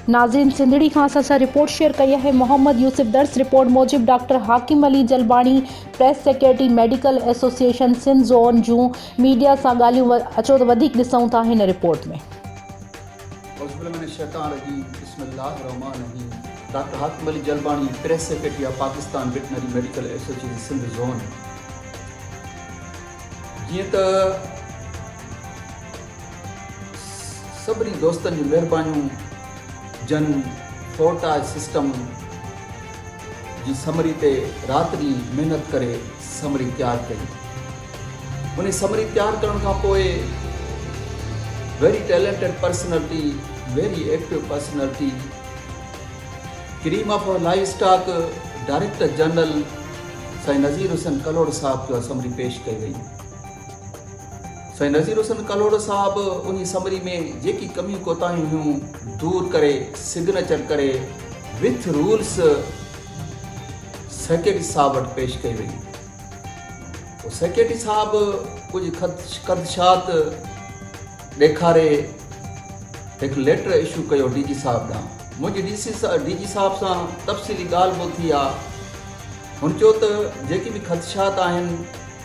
नाज़रीन, सिंधड़ी खां असां रिपोर्ट शेयर कई है। मोहम्मद यूसुफ दर्स रिपोर्ट मूजिब doctor Hakim Ali Jalbani press secretary medical association Sindh zone जूं मीडिया सां ॻाल्हियूं अचो त वधीक ॾिसूं था हिन रिपोर्ट में। Doctor Hakim Ali Jalbani press secretary of Pakistan veterinary medical association Sindh zone. जीअं त सभिनी दोस्तनि जी महिरबानियूं जन फोर्टाज सिस्टम जी समरी ते रात ॾींहुं महिनत करे समरी तैयार कई। उन समरी तैयार करण खां पोइ very talented personality, very active personality, cream of life stock director general साईं नज़ीर हुसैन कलोड़ साहब जो समरी पेश कई वई। साईं नज़ीर हुसैन कलोड़ साहब उन समरी में जेकी कमियूं कोताहियूं हुयूं दूर करे सिग्नेचर करे विथ रूल्स सेक्रेटरी साहब वटि पेश कई वई। सेक्रेटरी साहब कुछ खदशात ॾेखारे हिकु लेटर इशू कयो डीजी साहब ॾांहुं। मुंहिंजी डीजी साहब सां तफ़सीली ॻाल्हि बि थी आहे। हुन चयो त जेके बि खदशात आहिनि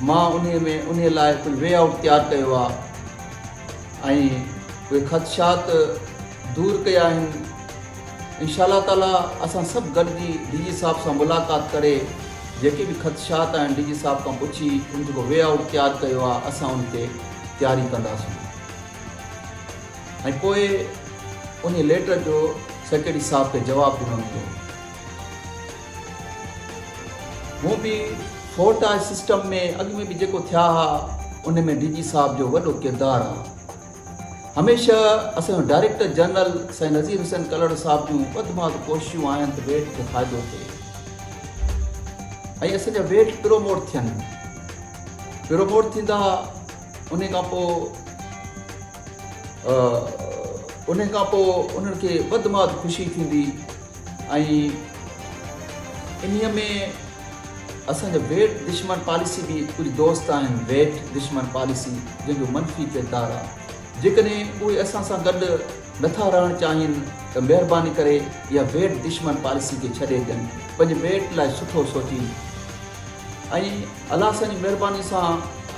मां उन लाइ कुझु वे आउट तैयारु कयो आहे ऐं उहे खदशात दूर कया आहिनि। इंशाअल्लाह ताला असां सभु गॾिजी डीजी साहब सां मुलाक़ात करे जेके बि खदशात आहिनि डीजी साहब खां पुछी उन जेको वे आउट तैयारु कयो आहे असां उन ते तयारी कंदासीं। ऐं पोइ उन लेटर जो सेक्रेटरी साहब खे जवाबु ॾिनो पियो। मूं बि फोर्टाज सिस्टम में अॻु में बि जेको थिया हुआ उन में डीजी साहब जो वॾो किरदारु आहे। हमेशह असांजो डायरेक्टर जनरल साईं नज़ीर हुसैन कलोड़ साहब जूं वधि में वधि कोशिशूं आहिनि त वेट खे फ़ाइदो थिए ऐं असांजा वेट प्रोमोट थियनि। प्रोमोट थींदा उन खां पोइ उन्हनि खे वधि में वधि ख़ुशी थींदी ऐं इन्हीअ में असांजो वेट दुश्मन पॉलिसी बि कुझु दोस्त आहिनि वेट दुश्मन पॉलिसी जंहिंजो मनफ़ी किरदारु आहे। जेकॾहिं उहे असां सां गॾु नथा रहणु चाहिनि त महिरबानी करे इहा वेट दुश्मन पॉलिसी खे छॾे ॾियनि, पंहिंजे वेट लाइ सुठो सोची। ऐं अलाह सां जी महिरबानी सां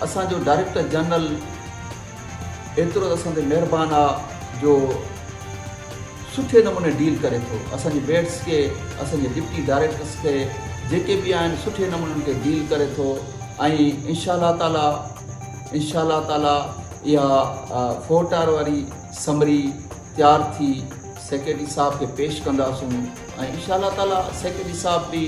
असांजो डायरेक्टर जनरल एतिरो असां ते महिरबानी आहे जो सुठे नमूने डील करे थो। असांजे वेट्स खे, असांजे डिप्टी डायरेक्टर्स खे जेके बि आहिनि सुठे नमूने खे डील करे थो ऐं इंशाअल्लाह ताला इहा फोर्टार वारी समरी तैयार थी सेक्रेटरी साहब खे पेश कंदासूं ऐं इंशाअल्लाह ताला सेक्रेटरी साहब बि